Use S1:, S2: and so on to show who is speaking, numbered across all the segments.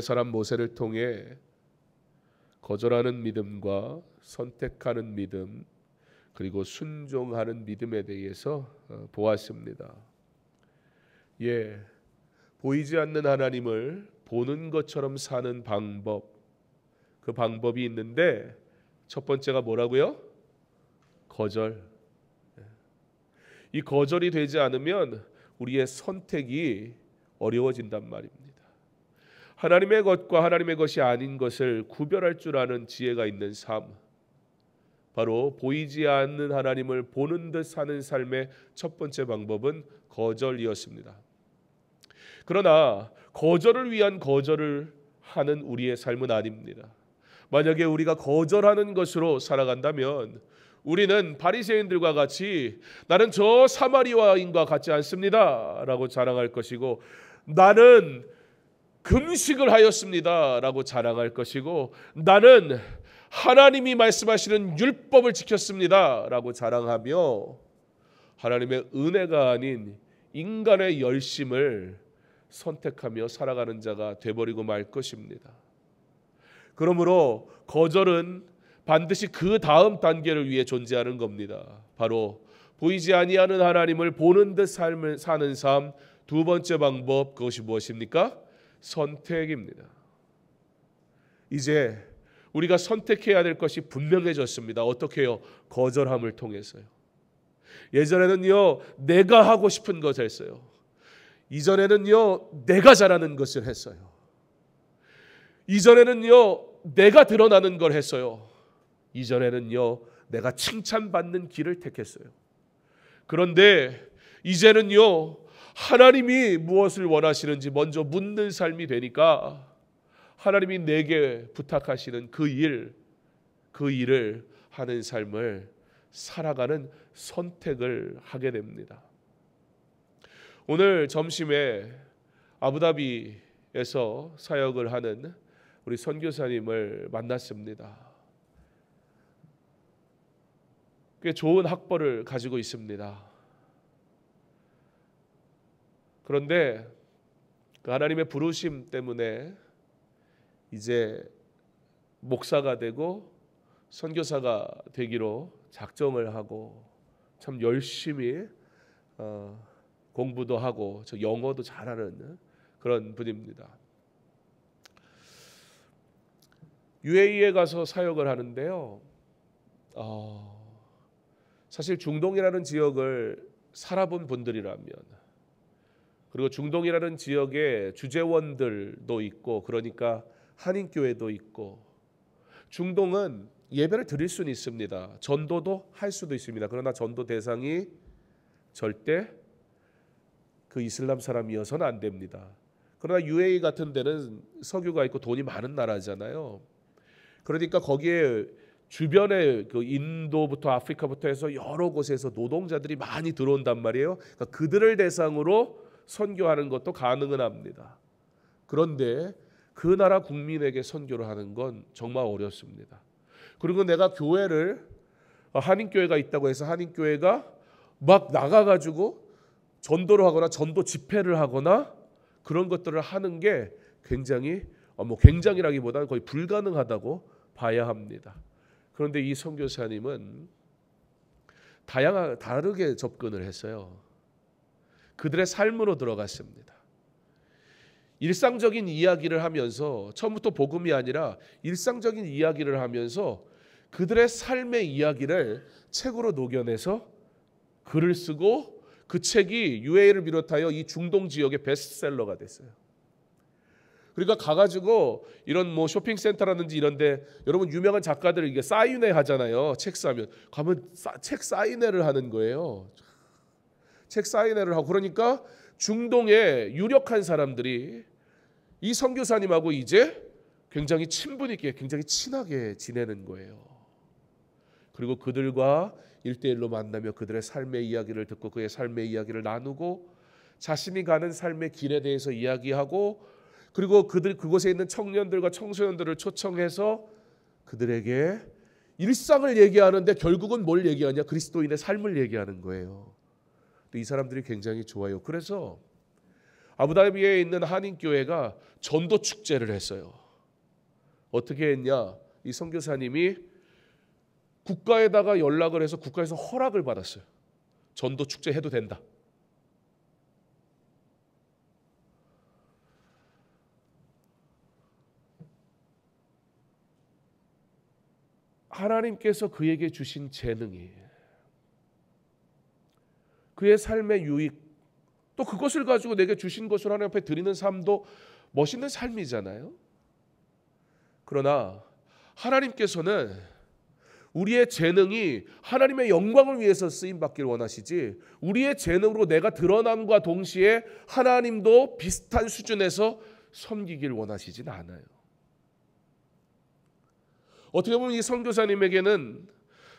S1: 사람 모세를 통해 거절하는 믿음과 선택하는 믿음 그리고 순종하는 믿음에 대해서 보았습니다. 보이지 않는 하나님을 보는 것처럼 사는 방법, 그 방법이 있는데 첫 번째가 뭐라고요? 거절. 이 거절이 되지 않으면 우리의 선택이 어려워진단 말입니다. 하나님의 것과 하나님의 것이 아닌 것을 구별할 줄 아는 지혜가 있는 삶, 바로 보이지 않는 하나님을 보는 듯 사는 삶의 첫 번째 방법은 거절이었습니다. 그러나 거절을 위한 거절을 하는 우리의 삶은 아닙니다. 만약에 우리가 거절하는 것으로 살아간다면 우리는 바리새인들과 같이 나는 저 사마리아인과 같지 않습니다 라고 자랑할 것이고, 나는 금식을 하였습니다 라고 자랑할 것이고, 나는 하나님이 말씀하시는 율법을 지켰습니다 라고 자랑하며 하나님의 은혜가 아닌 인간의 열심을 선택하며 살아가는 자가 돼버리고 말 것입니다. 그러므로 거절은 반드시 그 다음 단계를 위해 존재하는 겁니다. 바로 보이지 아니하는 하나님을 보는 듯 삶을 사는 삶, 두 번째 방법, 그것이 무엇입니까? 선택입니다. 이제 우리가 선택해야 될 것이 분명해졌습니다. 어떻게 해요? 거절함을 통해서요. 예전에는요, 내가 하고 싶은 것을 했어요. 이전에는요, 내가 잘하는 것을 했어요. 이전에는요, 내가 드러나는 걸 했어요. 이전에는요, 내가 칭찬받는 길을 택했어요. 그런데 이제는요, 하나님이 무엇을 원하시는지 먼저 묻는 삶이 되니까 하나님이 내게 부탁하시는 그 일을 하는 삶을 살아가는 선택을 하게 됩니다. 오늘 점심에 아부다비에서 사역을 하는 우리 선교사님을 만났습니다. 꽤 좋은 학벌을 가지고 있습니다. 그런데 그 하나님의 부르심 때문에 이제 목사가 되고 선교사가 되기로 작정을 하고 참 열심히 공부도 하고 저 영어도 잘하는 그런 분입니다. UAE에 가서 사역을 하는데요. 사실 중동이라는 지역을 살아본 분들이라면, 그리고 중동이라는 지역에 주재원들도 있고, 그러니까 한인교회도 있고, 중동은 예배를 드릴 수는 있습니다. 전도도 할 수도 있습니다. 그러나 전도 대상이 절대 그 이슬람 사람이어서는 안 됩니다. 그러나 UAE 같은 데는 석유가 있고 돈이 많은 나라잖아요. 그러니까 거기에 주변에 그 인도부터 아프리카부터 해서 여러 곳에서 노동자들이 많이 들어온단 말이에요. 그러니까 그들을 대상으로 선교하는 것도 가능은 합니다. 그런데 그 나라 국민에게 선교를 하는 건 정말 어렵습니다. 그리고 내가 교회를, 한인교회가 있다고 해서 한인교회가 막 나가가지고 전도를 하거나 전도 집회를 하거나 그런 것들을 하는 게 굉장히 굉장이라기보다는 거의 불가능하다고 봐야 합니다. 그런데 이 선교사님은 다르게 접근을 했어요. 그들의 삶으로 들어갔습니다. 일상적인 이야기를 하면서, 처음부터 복음이 아니라 일상적인 이야기를 하면서 그들의 삶의 이야기를 책으로 녹여내서 글을 쓰고, 그 책이 UAE를 비롯하여 이 중동 지역의 베스트셀러가 됐어요. 그러니까 가가지고 이런 쇼핑센터라든지 이런데 여러분 유명한 작가들 이게 사인회 하잖아요. 책 사면 가면 책 사인회를 하는 거예요. 책 사인회를 하고, 그러니까 중동의 유력한 사람들이 이 선교사님하고 이제 굉장히 친분 있게, 굉장히 친하게 지내는 거예요. 그리고 그들과 1대1로 만나며 그들의 삶의 이야기를 듣고 그의 삶의 이야기를 나누고 자신이 가는 삶의 길에 대해서 이야기하고, 그리고 그곳에 있는 청년들과 청소년들을 초청해서 그들에게 일상을 얘기하는데 결국은 뭘 얘기하냐? 그리스도인의 삶을 얘기하는 거예요. 또 이 사람들이 굉장히 좋아요. 그래서 아부다비에 있는 한인교회가 전도 축제를 했어요. 어떻게 했냐? 이 선교사님이 국가에다가 연락을 해서 국가에서 허락을 받았어요. 전도 축제 해도 된다. 하나님께서 그에게 주신 재능이, 그의 삶의 유익, 또 그것을 가지고 내게 주신 것을 하나님 앞에 드리는 삶도 멋있는 삶이잖아요. 그러나 하나님께서는 우리의 재능이 하나님의 영광을 위해서 쓰임받기를 원하시지, 우리의 재능으로 내가 드러남과 동시에 하나님도 비슷한 수준에서 섬기길 원하시진 않아요. 어떻게 보면 이 선교사님에게는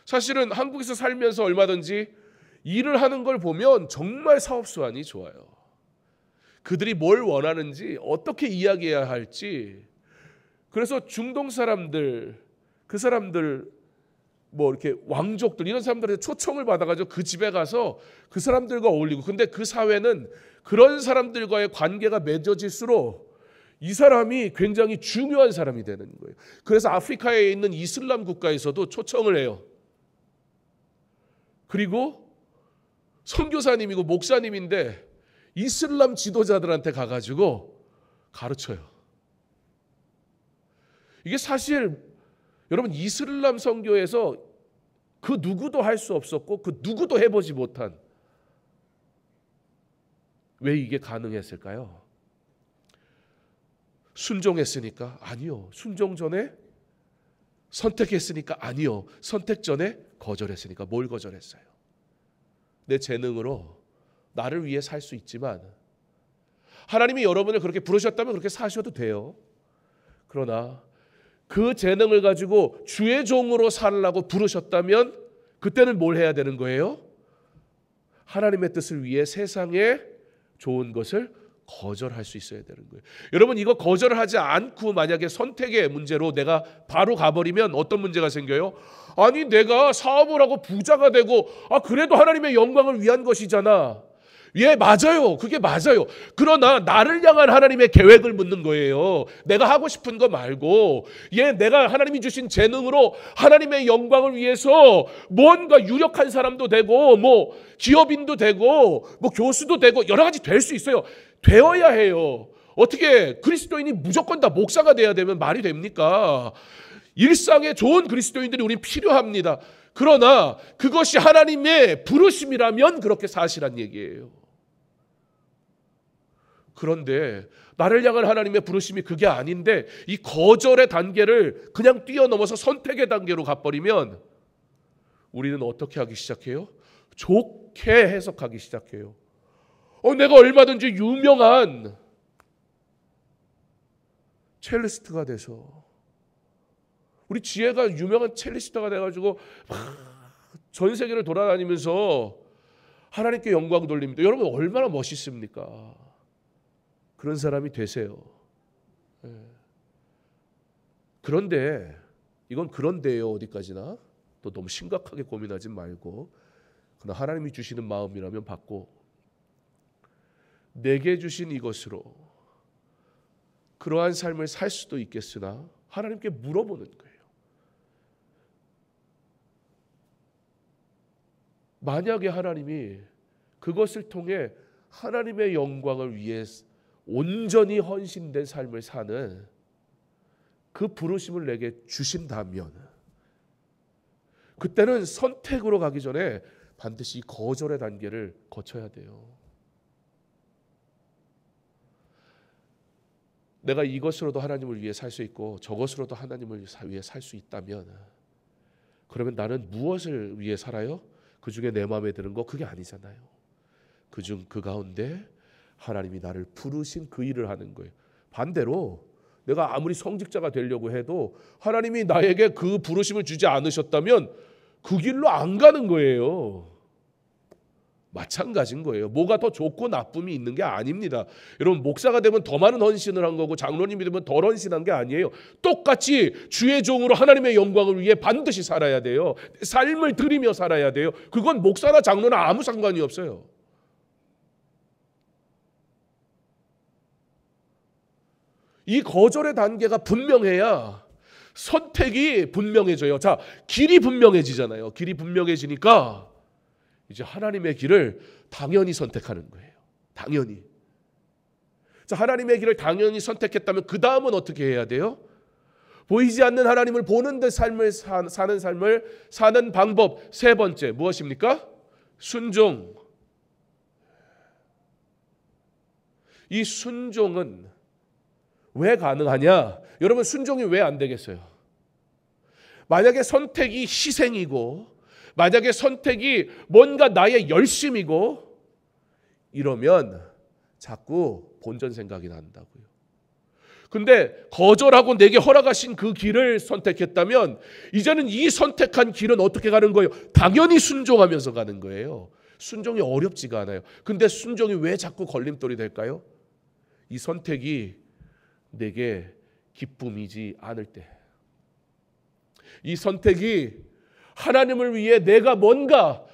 S1: 사실은 한국에서 살면서 얼마든지 일을 하는 걸 보면 정말 사업수완이 좋아요. 그들이 뭘 원하는지, 어떻게 이야기해야 할지. 그래서 중동 사람들, 그 사람들 뭐 이렇게 왕족들 이런 사람들한테 초청을 받아가지고 그 집에 가서 그 사람들과 어울리고, 근데 그 사회는 그런 사람들과의 관계가 맺어질수록 이 사람이 굉장히 중요한 사람이 되는 거예요. 그래서 아프리카에 있는 이슬람 국가에서도 초청을 해요. 그리고 선교사님이고 목사님인데 이슬람 지도자들한테 가가지고 가르쳐요. 이게 사실 여러분, 이슬람 선교에서 그 누구도 할 수 없었고 그 누구도 해보지 못한, 왜 이게 가능했을까요? 순종했으니까? 아니요. 순종 전에 선택했으니까? 아니요. 선택 전에 거절했으니까. 뭘 거절했어요? 내 재능으로 나를 위해 살 수 있지만, 하나님이 여러분을 그렇게 부르셨다면 그렇게 사셔도 돼요. 그러나 그 재능을 가지고 주의 종으로 살라고 부르셨다면 그때는 뭘 해야 되는 거예요? 하나님의 뜻을 위해 세상에 좋은 것을 거절할 수 있어야 되는 거예요. 여러분, 이거 거절을 하지 않고 만약에 선택의 문제로 내가 바로 가버리면 어떤 문제가 생겨요? 아니, 내가 사업을 하고 부자가 되고 그래도 하나님의 영광을 위한 것이잖아. 예, 맞아요. 그게 맞아요. 그러나 나를 향한 하나님의 계획을 묻는 거예요. 내가 하고 싶은 거 말고, 내가 하나님이 주신 재능으로 하나님의 영광을 위해서 뭔가 유력한 사람도 되고, 뭐 기업인도 되고, 뭐 교수도 되고, 여러 가지 될 수 있어요. 되어야 해요. 어떻게 그리스도인이 무조건 다 목사가 돼야 되면 말이 됩니까? 일상에 좋은 그리스도인들이 우린 필요합니다. 그러나 그것이 하나님의 부르심이라면 그렇게 사시란 얘기예요. 그런데 나를 향한 하나님의 부르심이 그게 아닌데 이 거절의 단계를 그냥 뛰어넘어서 선택의 단계로 가버리면 우리는 어떻게 하기 시작해요? 좋게 해석하기 시작해요. 내가 얼마든지 유명한 첼리스트가 돼서, 우리 지혜가 유명한 첼리스트가 돼가지고 전 세계를 돌아다니면서 하나님께 영광 돌립니다. 여러분, 얼마나 멋있습니까? 그런 사람이 되세요. 그런데 이건 그런데요, 어디까지나 또 너무 심각하게 고민하지 말고, 그러나 하나님이 주시는 마음이라면 받고, 내게 주신 이것으로 그러한 삶을 살 수도 있겠으나 하나님께 물어보는 거예요. 만약에 하나님이 그것을 통해 하나님의 영광을 위해 온전히 헌신된 삶을 사는 그 부르심을 내게 주신다면, 그때는 선택으로 가기 전에 반드시 거절의 단계를 거쳐야 돼요. 내가 이것으로도 하나님을 위해 살 수 있고 저것으로도 하나님을 위해 살 수 있다면, 그러면 나는 무엇을 위해 살아요? 그 중에 내 마음에 드는 거 그게 아니잖아요. 그 가운데 하나님이 나를 부르신 그 일을 하는 거예요. 반대로 내가 아무리 성직자가 되려고 해도 하나님이 나에게 그 부르심을 주지 않으셨다면 그 길로 안 가는 거예요. 마찬가지인 거예요. 뭐가 더 좋고 나쁨이 있는 게 아닙니다. 여러분, 목사가 되면 더 많은 헌신을 한 거고 장로님이 되면 덜 헌신한 게 아니에요. 똑같이 주의 종으로 하나님의 영광을 위해 반드시 살아야 돼요. 삶을 드리며 살아야 돼요. 그건 목사나 장로나 아무 상관이 없어요. 이 거절의 단계가 분명해야 선택이 분명해져요. 자, 길이 분명해지잖아요. 길이 분명해지니까 이제 하나님의 길을 당연히 선택하는 거예요. 당연히. 자, 하나님의 길을 당연히 선택했다면 그 다음은 어떻게 해야 돼요? 보이지 않는 하나님을 보는 듯 삶을 사는 삶을 사는 방법. 세 번째 무엇입니까? 순종. 이 순종은 왜 가능하냐? 여러분, 순종이 왜 안 되겠어요? 만약에 선택이 희생이고, 만약에 선택이 뭔가 나의 열심이고 이러면 자꾸 본전 생각이 난다고요. 근데 거절하고 내게 허락하신 그 길을 선택했다면 이제는 이 선택한 길은 어떻게 가는 거예요? 당연히 순종하면서 가는 거예요. 순종이 어렵지가 않아요. 근데 순종이 왜 자꾸 걸림돌이 될까요? 이 선택이 내게 기쁨이지 않을 때, 이 선택이 하나님을 위해 내가 뭔가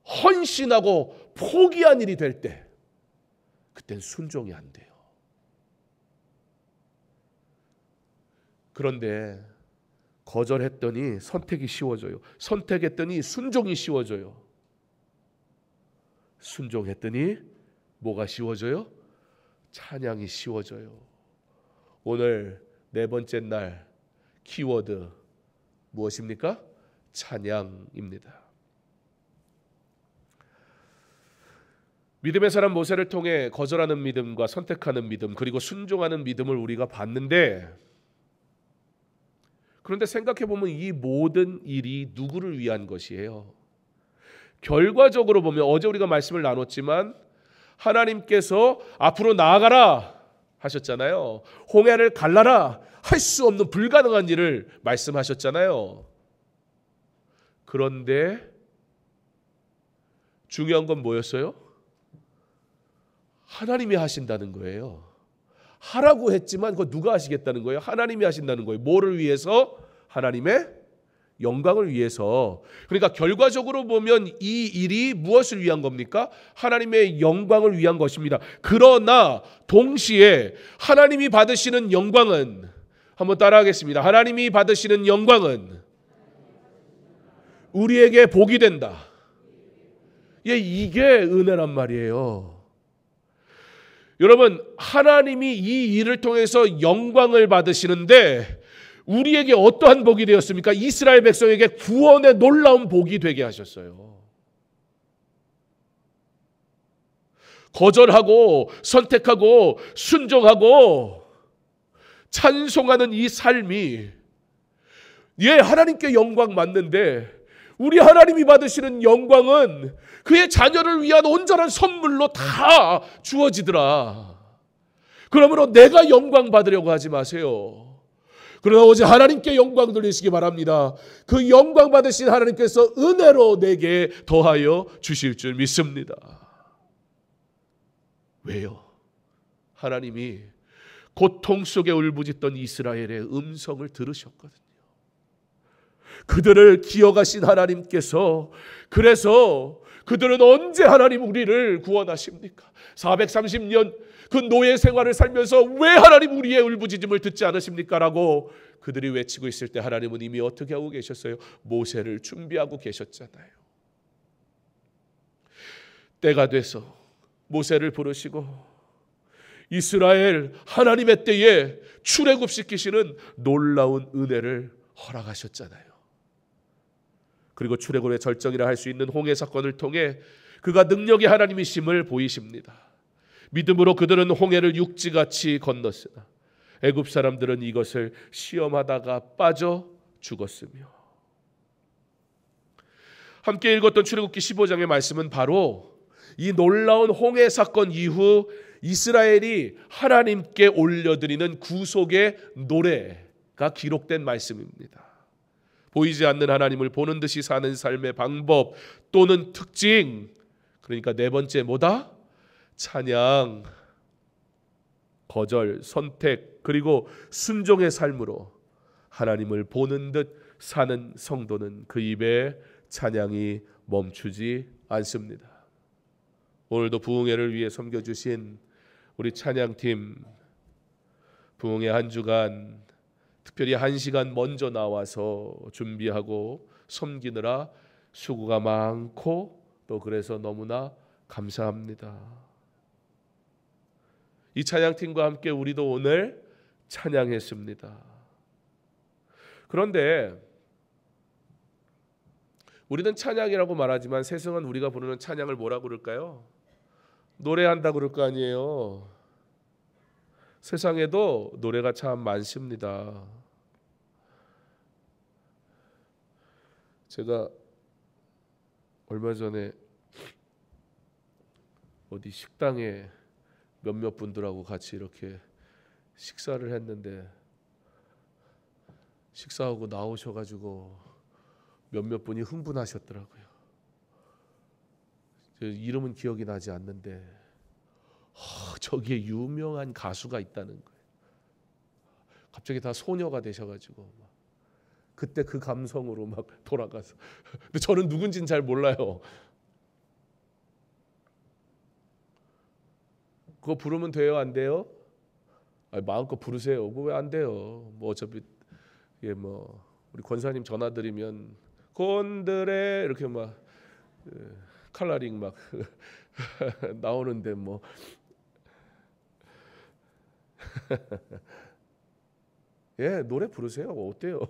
S1: 헌신하고 포기한 일이 될 때, 그땐 순종이 안 돼요. 그런데 거절했더니 선택이 쉬워져요. 선택했더니 순종이 쉬워져요. 순종했더니 뭐가 쉬워져요? 찬양이 쉬워져요. 오늘 네 번째 날 키워드 무엇입니까? 찬양입니다. 믿음의 사람 모세를 통해 거절하는 믿음과 선택하는 믿음, 그리고 순종하는 믿음을 우리가 봤는데, 그런데 생각해보면 이 모든 일이 누구를 위한 것이에요? 결과적으로 보면 어제 우리가 말씀을 나눴지만 하나님께서 앞으로 나아가라 하셨잖아요. 홍해를 갈라라, 할 수 없는 불가능한 일을 말씀하셨잖아요. 그런데 중요한 건 뭐였어요? 하나님이 하신다는 거예요. 하라고 했지만 그거 누가 하시겠다는 거예요? 하나님이 하신다는 거예요. 뭐를 위해서? 하나님의 영광을 위해서. 그러니까 결과적으로 보면 이 일이 무엇을 위한 겁니까? 하나님의 영광을 위한 것입니다. 그러나 동시에 하나님이 받으시는 영광은, 한번 따라하겠습니다. 하나님이 받으시는 영광은 우리에게 복이 된다. 예, 이게 은혜란 말이에요. 여러분, 하나님이 이 일을 통해서 영광을 받으시는데 우리에게 어떠한 복이 되었습니까? 이스라엘 백성에게 구원의 놀라운 복이 되게 하셨어요. 거절하고 선택하고 순종하고 찬송하는 이 삶이, 예, 하나님께 영광 맞는데 우리 하나님이 받으시는 영광은 그의 자녀를 위한 온전한 선물로 다 주어지더라. 그러므로 내가 영광 받으려고 하지 마세요. 그러나 오직 하나님께 영광 돌리시기 바랍니다. 그 영광 받으신 하나님께서 은혜로 내게 더하여 주실 줄 믿습니다. 왜요? 하나님이 고통 속에 울부짖던 이스라엘의 음성을 들으셨거든요. 그들을 기억하신 하나님께서, 그래서 그들은 언제 하나님 우리를 구원하십니까? 430년 그 노예 생활을 살면서 왜 하나님 우리의 울부짖음을 듣지 않으십니까? 라고 그들이 외치고 있을 때 하나님은 이미 어떻게 하고 계셨어요? 모세를 준비하고 계셨잖아요. 때가 돼서 모세를 부르시고 이스라엘 하나님의 때에 출애굽시키시는 놀라운 은혜를 허락하셨잖아요. 그리고 출애굽의 절정이라 할 수 있는 홍해 사건을 통해 그가 능력의 하나님이심을 보이십니다. 믿음으로 그들은 홍해를 육지같이 건넜으나 애굽 사람들은 이것을 시험하다가 빠져 죽었으며. 함께 읽었던 출애굽기 15장의 말씀은 바로 이 놀라운 홍해 사건 이후 이스라엘이 하나님께 올려드리는 구속의 노래가 기록된 말씀입니다. 보이지 않는 하나님을 보는 듯이 사는 삶의 방법 또는 특징, 그러니까 네 번째 뭐다? 찬양, 거절, 선택, 그리고 순종의 삶으로 하나님을 보는 듯 사는 성도는 그 입에 찬양이 멈추지 않습니다. 오늘도 부흥회를 위해 섬겨주신 우리 찬양팀 부흥의 한 주간 특별히 1시간 먼저 나와서 준비하고 섬기느라 수고가 많고 또 그래서 너무나 감사합니다. 이 찬양팀과 함께 우리도 오늘 찬양했습니다. 그런데 우리는 찬양이라고 말하지만 세상은 우리가 부르는 찬양을 뭐라고 그럴까요? 노래한다 그럴 거 아니에요. 세상에도 노래가 참 많습니다. 제가 얼마 전에 어디 식당에 몇몇 분들하고 같이 이렇게 식사를 했는데 식사하고 나오셔가지고 몇몇 분이 흥분하셨더라고요. 이름은 기억이 나지 않는데 저기에 유명한 가수가 있다는 거예요. 갑자기 다 소녀가 되셔가지고 막 그때 그 감성으로 막 돌아가서 근데 저는 누군지는 잘 몰라요. 그거 부르면 돼요? 안 돼요? 아니, 마음껏 부르세요. 그거 왜 안 돼요? 뭐 어차피 뭐 우리 권사님 전화 드리면 곤드레 이렇게 막 칼라링 막 나오는데 뭐 예, 노래 부르세요. 어때요?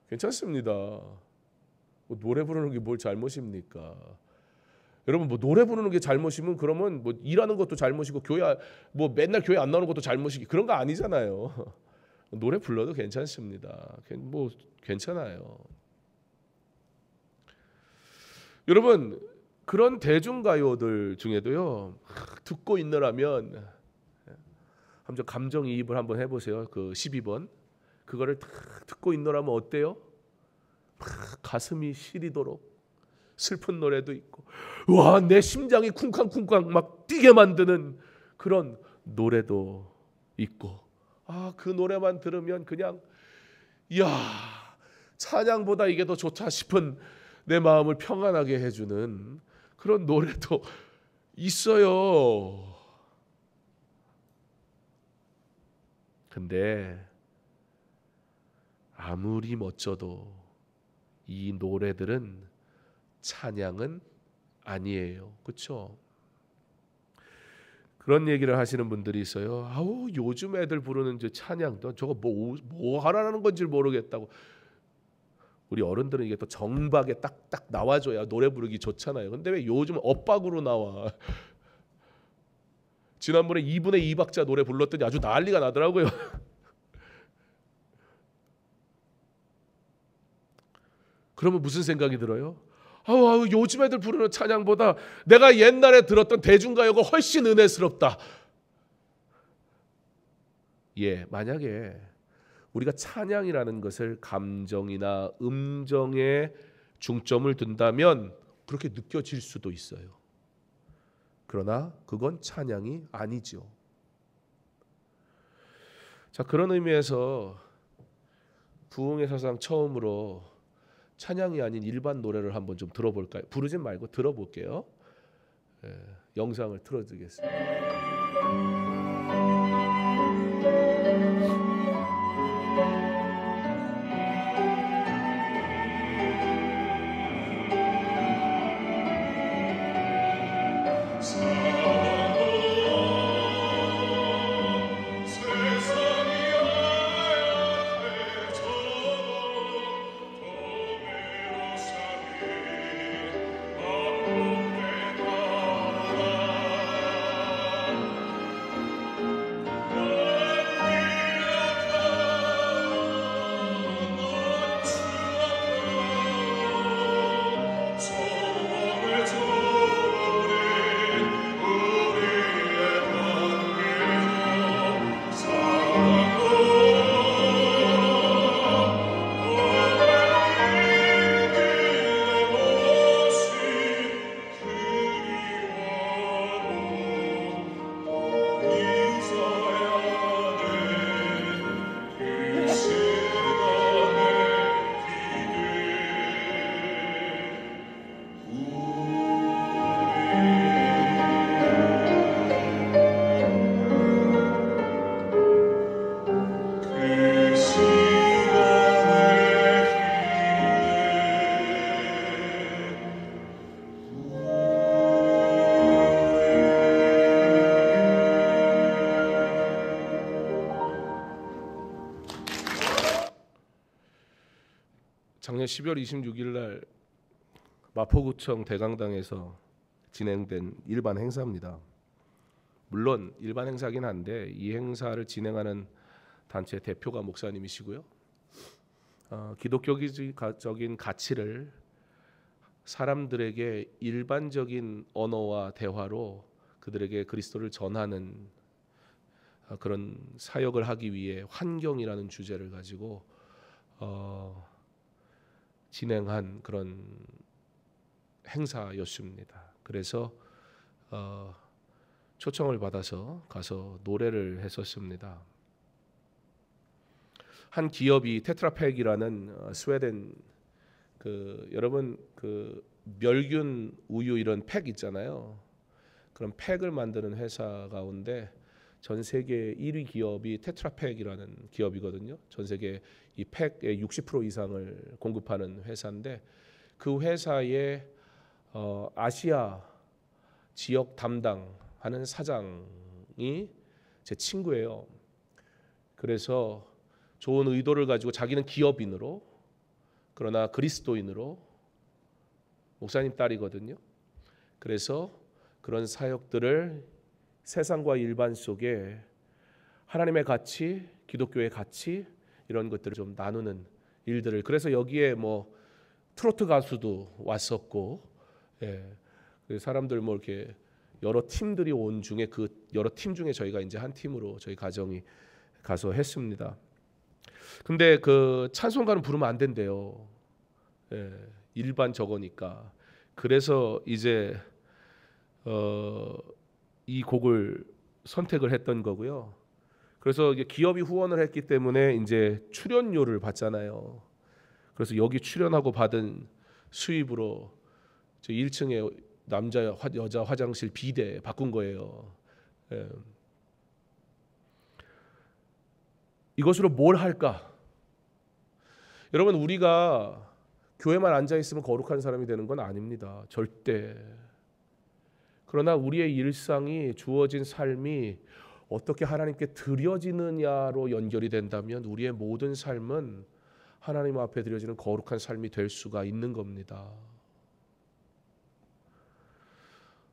S1: 괜찮습니다. 뭐 노래 부르는 게 뭘 잘못입니까? 여러분 뭐 노래 부르는 게 잘못이면 그러면 뭐 일하는 것도 잘못이고 교회 뭐 맨날 교회 안 나오는 것도 잘못이기 그런 거 아니잖아요. 노래 불러도 괜찮습니다. 뭐 괜찮아요. 여러분 그런 대중가요들 중에도요 듣고 있느라면 한번 감정이입을 한번 해보세요. 그 12번 그거를 듣고 있느라면 어때요? 가슴이 시리도록 슬픈 노래도 있고 와 내 심장이 쿵쾅쿵쾅 막 뛰게 만드는 그런 노래도 있고 그 노래만 들으면 그냥 이야 찬양보다 이게 더 좋다 싶은 내 마음을 평안하게 해주는 그런 노래도 있어요. 근데 아무리 멋져도 이 노래들은 찬양은 아니에요. 그렇죠? 그런 얘기를 하시는 분들이 있어요. 아우 요즘 애들 부르는 저 찬양도 저거 뭐 하라는 건지 모르겠다고. 우리 어른들은 이게 또 정박에 딱딱 나와줘야 노래 부르기 좋잖아요. 근데 왜 요즘 엇박으로 나와? 지난번에 2분의 2박자 노래 불렀더니 아주 난리가 나더라고요. 그러면 무슨 생각이 들어요? 아우 요즘 애들 부르는 찬양보다 내가 옛날에 들었던 대중가요가 훨씬 은혜스럽다. 예, 만약에 우리가 찬양이라는 것을 감정이나 음정에 중점을 둔다면 그렇게 느껴질 수도 있어요. 그러나 그건 찬양이 아니죠. 자, 그런 의미에서 부흥의 사상 처음으로 찬양이 아닌 일반 노래를 한번 좀 들어볼까요? 부르진 말고 들어볼게요. 영상을 틀어드리겠습니다. 작년 12월 26일 날 마포구청 대강당에서 진행된 일반 행사입니다. 물론 일반 행사긴 한데 이 행사를 진행하는 단체 대표가 목사님이시고요. 기독교적인 가치를 사람들에게 일반적인 언어와 대화로 그들에게 그리스도를 전하는 그런 사역을 하기 위해 환경이라는 주제를 가지고 진행한 그런 행사였습니다. 그래서 초청을 받아서 가서 노래를 했었습니다. 한 기업이 테트라팩이라는 스웨덴 여러분 멸균 우유 이런 팩 있잖아요. 그런 팩을 만드는 회사 가운데 전 세계 1위 기업이 테트라팩이라는 기업이거든요. 전 세계 이 팩의 60% 이상을 공급하는 회사인데 그 회사의 아시아 지역 담당하는 사장이 제 친구예요. 그래서 좋은 의도를 가지고 자기는 기업인으로 그러나 그리스도인으로 목사님 딸이거든요. 그래서 그런 사역들을 세상과 일반 속에 하나님의 가치, 기독교의 가치 이런 것들을 좀 나누는 일들을 그래서 여기에 뭐 트로트 가수도 왔었고 사람들 뭐 이렇게 여러 팀들이 온 중에 그 여러 팀 중에 저희가 이제 한 팀으로 저희 가정이 가서 했습니다. 근데 그 찬송가는 부르면 안 된대요. 일반 저거니까. 그래서 이제 이 곡을 선택을 했던 거고요. 그래서 이게 기업이 후원을 했기 때문에 이제 출연료를 받잖아요. 그래서 여기 출연하고 받은 수입으로 1층에 남자 여자 화장실 비대 바꾼 거예요. 이것으로 뭘 할까? 여러분 우리가 교회만 앉아 있으면 거룩한 사람이 되는 건 아닙니다. 절대. 그러나 우리의 일상이 주어진 삶이 어떻게 하나님께 드려지느냐로 연결이 된다면 우리의 모든 삶은 하나님 앞에 드려지는 거룩한 삶이 될 수가 있는 겁니다.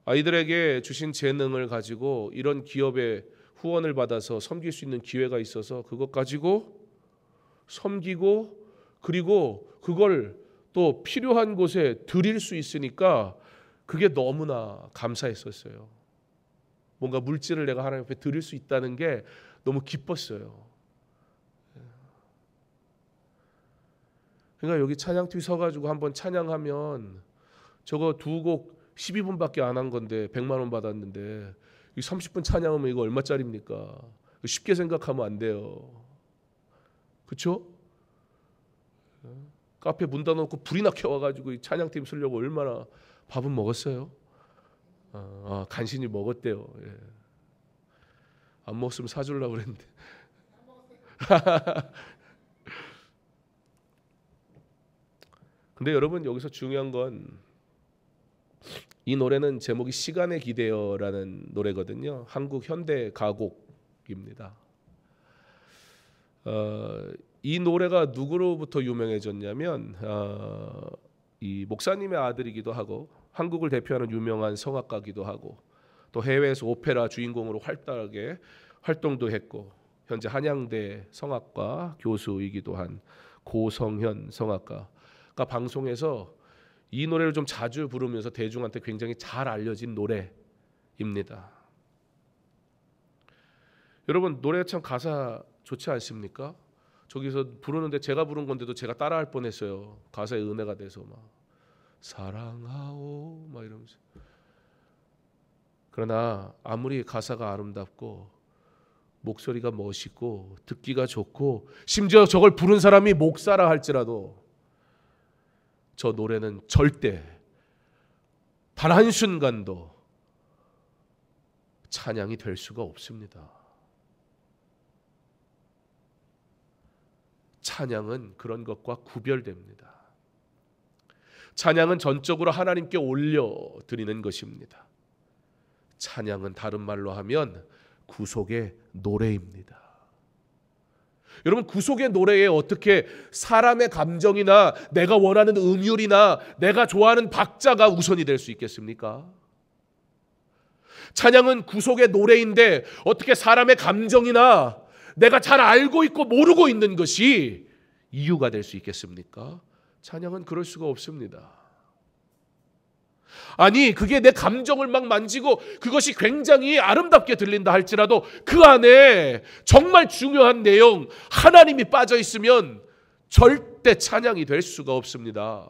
S1: 아이들에게 주신 재능을 가지고 이런 기업의 후원을 받아서 섬길 수 있는 기회가 있어서 그것 가지고 섬기고 그리고 그걸 또 필요한 곳에 드릴 수 있으니까 그게 너무나 감사했었어요. 뭔가 물질을 내가 하나님 앞에 드릴 수 있다는 게 너무 기뻤어요. 그러니까 여기 찬양팀 서가지고 한번 찬양하면 저거 두 곡 12분밖에 안 한 건데 100만 원 받았는데 30분 찬양하면 이거 얼마짜리입니까? 쉽게 생각하면 안 돼요. 그렇죠? 카페 문 닫아놓고 불이나 켜와가지고 찬양팀 쓰려고 얼마나 밥은 먹었어요? 간신히 먹었대요. 안 먹었으면 사주려고 그랬는데. 근데 여러분 여기서 중요한 건 이 노래는 제목이 시간에 기대어라는 노래거든요. 한국 현대 가곡입니다. 이 노래가 누구로부터 유명해졌냐면 이 목사님의 아들이기도 하고 한국을 대표하는 유명한 성악가기도 하고 또 해외에서 오페라 주인공으로 활달하게 활동도 했고 현재 한양대 성악과 교수이기도 한 고성현 성악가가 방송에서 이 노래를 좀 자주 부르면서 대중한테 굉장히 잘 알려진 노래입니다. 여러분 노래 참 가사 좋지 않습니까? 저기서 부르는데 제가 부른 건데도 제가 따라할 뻔했어요. 가사에 은혜가 돼서 막 사랑하오 막 이러면서. 그러나 아무리 가사가 아름답고 목소리가 멋있고 듣기가 좋고 심지어 저걸 부른 사람이 목사라 할지라도 저 노래는 절대 단 한순간도 찬양이 될 수가 없습니다. 찬양은 그런 것과 구별됩니다. 찬양은 전적으로 하나님께 올려드리는 것입니다. 찬양은 다른 말로 하면 구속의 노래입니다. 여러분, 구속의 노래에 어떻게 사람의 감정이나 내가 원하는 음율이나 내가 좋아하는 박자가 우선이 될 수 있겠습니까? 찬양은 구속의 노래인데 어떻게 사람의 감정이나 내가 잘 알고 있고 모르고 있는 것이 이유가 될 수 있겠습니까? 찬양은 그럴 수가 없습니다. 아니, 그게 내 감정을 막 만지고 그것이 굉장히 아름답게 들린다 할지라도 그 안에 정말 중요한 내용, 하나님이 빠져 있으면 절대 찬양이 될 수가 없습니다.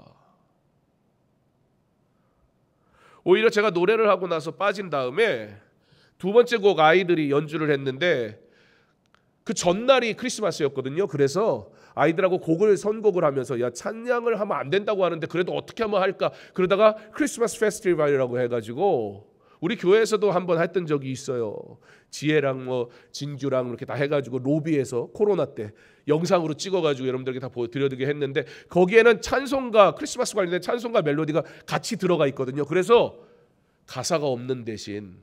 S1: 오히려 제가 노래를 하고 나서 빠진 다음에 두 번째 곡 아이들이 연주를 했는데 그 전날이 크리스마스였거든요. 그래서 아이들하고 곡을 선곡을 하면서 야, 찬양을 하면 안 된다고 하는데 그래도 어떻게 하면 할까? 그러다가 크리스마스 페스티벌이라고 해가지고 우리 교회에서도 한번 했던 적이 있어요. 지혜랑 뭐 진규랑 이렇게 다 해가지고 로비에서 코로나 때 영상으로 찍어가지고 여러분들에게 다 보여드리게 했는데 거기에는 찬송가, 크리스마스 관련된 찬송가 멜로디가 같이 들어가 있거든요. 그래서 가사가 없는 대신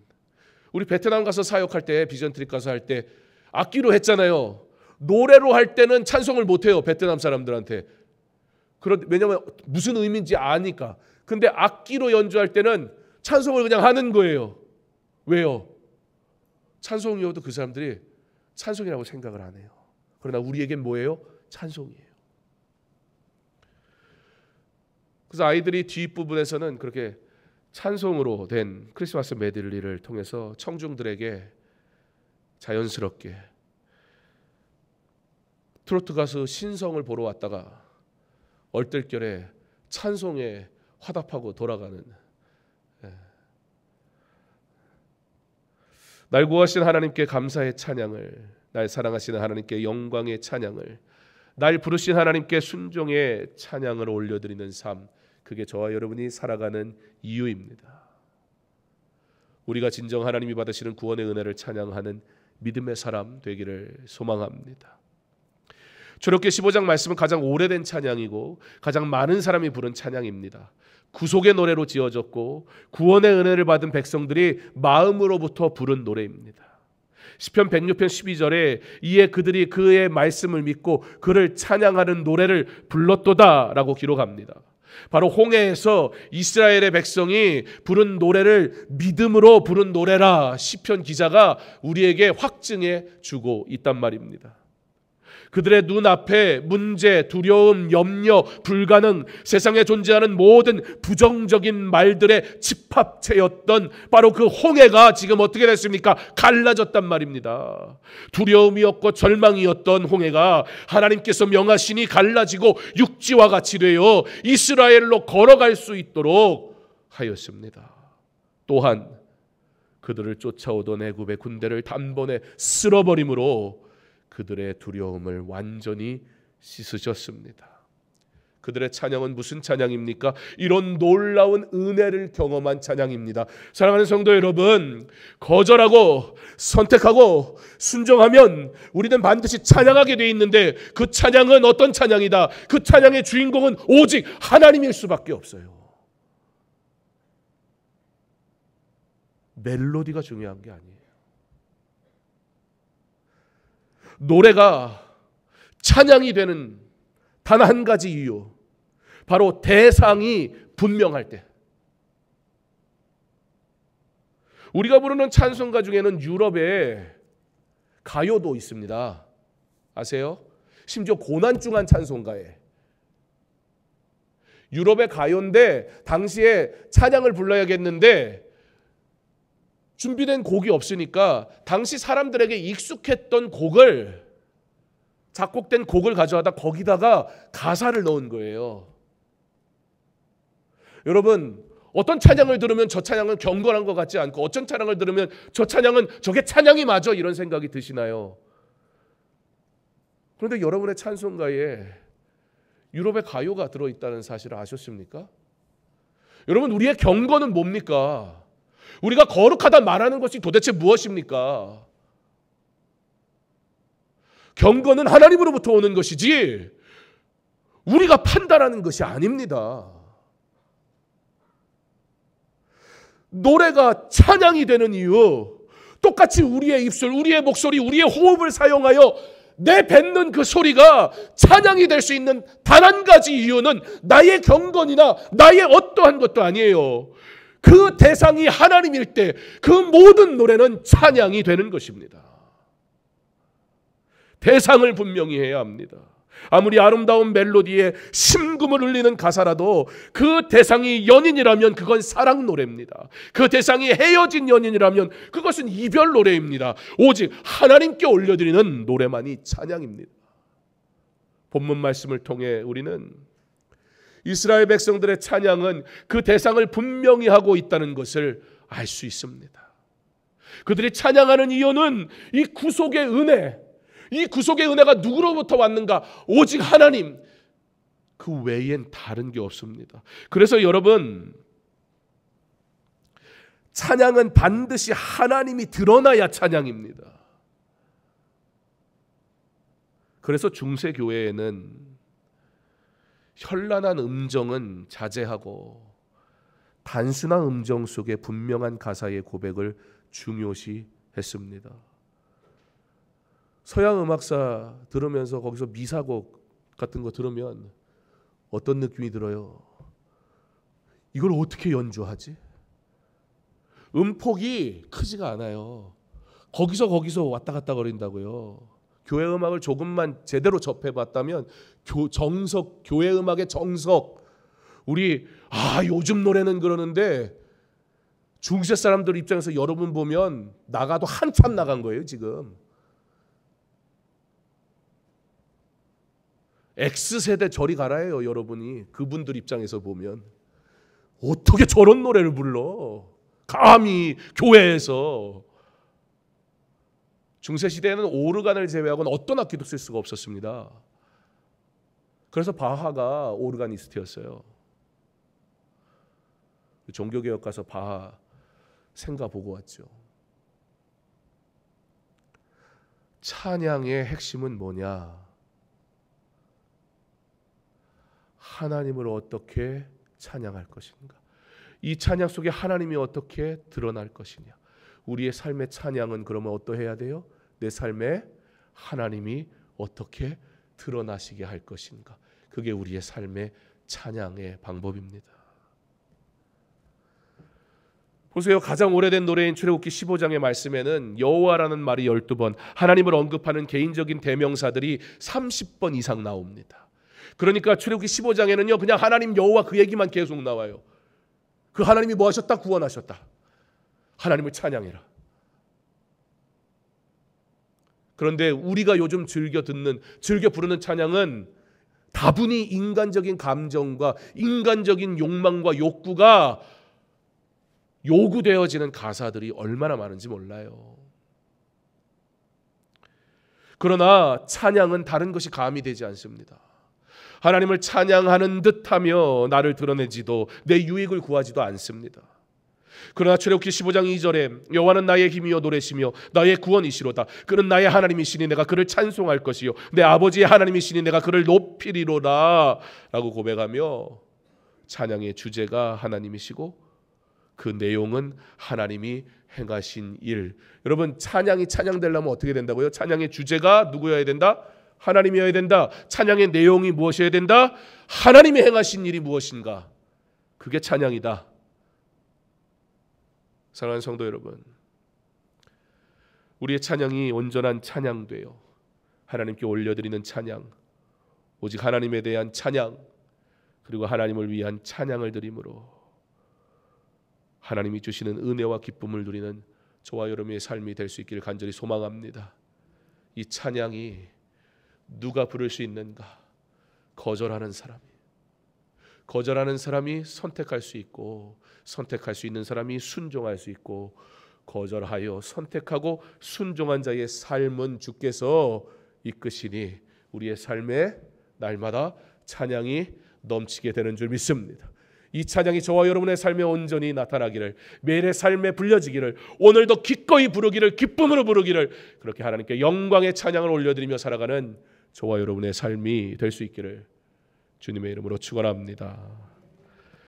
S1: 우리 베트남 가서 사역할 때, 비전 트립 가서 할 때 악기로 했잖아요. 노래로 할 때는 찬송을 못해요, 베트남 사람들한테. 왜냐면 무슨 의미인지 아니까. 근데 악기로 연주할 때는 찬송을 그냥 하는 거예요. 왜요? 찬송이어도 그 사람들이 찬송이라고 생각을 안 해요. 그러나 우리에겐 뭐예요? 찬송이에요. 그래서 아이들이 뒷부분에서는 그렇게 찬송으로 된 크리스마스 메들리를 통해서 청중들에게 자연스럽게 트로트 가수 신성을 보러 왔다가 얼떨결에 찬송에 화답하고 돌아가는, 날 구하신 하나님께 감사의 찬양을, 날 사랑하시는 하나님께 영광의 찬양을, 날 부르신 하나님께 순종의 찬양을 올려드리는 삶, 그게 저와 여러분이 살아가는 이유입니다. 우리가 진정 하나님이 받으시는 구원의 은혜를 찬양하는 믿음의 사람 되기를 소망합니다. 출애굽기 15장 말씀은 가장 오래된 찬양이고 가장 많은 사람이 부른 찬양입니다. 구속의 노래로 지어졌고 구원의 은혜를 받은 백성들이 마음으로부터 부른 노래입니다. 시편 106편 12절에 이에 그들이 그의 말씀을 믿고 그를 찬양하는 노래를 불렀도다라고 기록합니다. 바로 홍해에서 이스라엘의 백성이 부른 노래를 믿음으로 부른 노래라 시편 기자가 우리에게 확증해 주고 있단 말입니다. 그들의 눈앞에 문제, 두려움, 염려, 불가능, 세상에 존재하는 모든 부정적인 말들의 집합체였던 바로 그 홍해가 지금 어떻게 됐습니까? 갈라졌단 말입니다. 두려움이었고 절망이었던 홍해가 하나님께서 명하시니 갈라지고 육지와 같이 되어 이스라엘로 걸어갈 수 있도록 하였습니다. 또한 그들을 쫓아오던 애굽의 군대를 단번에 쓸어버림으로 그들의 두려움을 완전히 씻으셨습니다. 그들의 찬양은 무슨 찬양입니까? 이런 놀라운 은혜를 경험한 찬양입니다. 사랑하는 성도 여러분, 거절하고 선택하고 순종하면 우리는 반드시 찬양하게 돼 있는데 그 찬양은 어떤 찬양이다? 그 찬양의 주인공은 오직 하나님일 수밖에 없어요. 멜로디가 중요한 게 아니에요. 노래가 찬양이 되는 단 한 가지 이유, 바로 대상이 분명할 때. 우리가 부르는 찬송가 중에는 유럽의 가요도 있습니다. 아세요? 심지어 고난중한 찬송가에 유럽의 가요인데 당시에 찬양을 불러야겠는데 준비된 곡이 없으니까 당시 사람들에게 익숙했던 곡을, 작곡된 곡을 가져와다 거기다가 가사를 넣은 거예요. 여러분, 어떤 찬양을 들으면 저 찬양은 경건한 것 같지 않고 어떤 찬양을 들으면 저 찬양은 저게 찬양이 맞아 이런 생각이 드시나요? 그런데 여러분의 찬송가에 유럽의 가요가 들어있다는 사실을 아셨습니까? 여러분, 우리의 경건은 뭡니까? 우리가 거룩하다 말하는 것이 도대체 무엇입니까? 경건은 하나님으로부터 오는 것이지 우리가 판단하는 것이 아닙니다. 노래가 찬양이 되는 이유, 똑같이 우리의 입술, 우리의 목소리, 우리의 호흡을 사용하여 내 뱉는 그 소리가 찬양이 될 수 있는 단 한 가지 이유는 나의 경건이나 나의 어떠한 것도 아니에요. 그 대상이 하나님일 때 그 모든 노래는 찬양이 되는 것입니다. 대상을 분명히 해야 합니다. 아무리 아름다운 멜로디에 심금을 울리는 가사라도 그 대상이 연인이라면 그건 사랑 노래입니다. 그 대상이 헤어진 연인이라면 그것은 이별 노래입니다. 오직 하나님께 올려드리는 노래만이 찬양입니다. 본문 말씀을 통해 우리는 이스라엘 백성들의 찬양은 그 대상을 분명히 하고 있다는 것을 알 수 있습니다. 그들이 찬양하는 이유는 이 구속의 은혜, 이 구속의 은혜가 누구로부터 왔는가? 오직 하나님, 그 외엔 다른 게 없습니다. 그래서 여러분, 찬양은 반드시 하나님이 드러나야 찬양입니다. 그래서 중세교회에는 현란한 음정은 자제하고 단순한 음정 속에 분명한 가사의 고백을 중요시 했습니다. 서양 음악사 들으면서 거기서 미사곡 같은 거 들으면 어떤 느낌이 들어요? 이걸 어떻게 연주하지? 음폭이 크지가 않아요. 거기서 왔다 갔다 거린다고요. 교회 음악을 조금만 제대로 접해봤다면 교회 음악의 정석, 우리 요즘 노래는 그러는데 중세 사람들 입장에서 여러분 보면 나가도 한참 나간 거예요 지금. X세대 저리 가라예요 여러분이. 그분들 입장에서 보면 어떻게 저런 노래를 불러, 감히 교회에서. 중세시대에는 오르간을 제외하고는 어떤 악기도 쓸 수가 없었습니다. 그래서 바하가 오르가니스트였어요. 종교개혁 가서 바하 생가 보고 왔죠. 찬양의 핵심은 뭐냐? 하나님을 어떻게 찬양할 것인가? 이 찬양 속에 하나님이 어떻게 드러날 것이냐? 우리의 삶의 찬양은 그러면 어떠해야 돼요? 내 삶에 하나님이 어떻게 드러나시게 할 것인가? 그게 우리의 삶의 찬양의 방법입니다. 보세요. 가장 오래된 노래인 출애굽기 15장의 말씀에는 여호와라는 말이 12번, 하나님을 언급하는 개인적인 대명사들이 30번 이상 나옵니다. 그러니까 출애굽기 15장에는요 그냥 하나님 여호와 그 얘기만 계속 나와요. 그 하나님이 뭐 하셨다? 구원하셨다. 하나님을 찬양해라. 그런데 우리가 요즘 즐겨 부르는 찬양은 다분히 인간적인 감정과 인간적인 욕망과 욕구가 요구되어지는 가사들이 얼마나 많은지 몰라요. 그러나 찬양은 다른 것이 가미되지 않습니다. 하나님을 찬양하는 듯하며 나를 드러내지도 내 유익을 구하지도 않습니다. 그러나 출애굽기 15장 2절에 여호와는 나의 힘이요 노래시며 나의 구원이시로다. 그는 나의 하나님이시니 내가 그를 찬송할 것이요 내 아버지의 하나님이시니 내가 그를 높이리로다 라고 고백하며 찬양의 주제가 하나님이시고 그 내용은 하나님이 행하신 일. 여러분, 찬양이 찬양되려면 어떻게 된다고요? 찬양의 주제가 누구여야 된다? 하나님이어야 된다. 찬양의 내용이 무엇이어야 된다? 하나님이 행하신 일이 무엇인가? 그게 찬양이다. 사랑하는 성도 여러분, 우리의 찬양이 온전한 찬양되어 하나님께 올려드리는 찬양, 오직 하나님에 대한 찬양, 그리고 하나님을 위한 찬양을 드림으로 하나님이 주시는 은혜와 기쁨을 누리는 저와 여러분의 삶이 될 수 있기를 간절히 소망합니다. 이 찬양이 누가 부를 수 있는가? 거절하는 사람이 선택할 수 있고, 선택할 수 있는 사람이 순종할 수 있고, 거절하여 선택하고 순종한 자의 삶은 주께서 이끄시니 우리의 삶에 날마다 찬양이 넘치게 되는 줄 믿습니다. 이 찬양이 저와 여러분의 삶에 온전히 나타나기를, 매일의 삶에 불려지기를, 오늘도 기꺼이 부르기를, 기쁨으로 부르기를, 그렇게 하나님께 영광의 찬양을 올려드리며 살아가는 저와 여러분의 삶이 될 수 있기를 주님의 이름으로 축원합니다.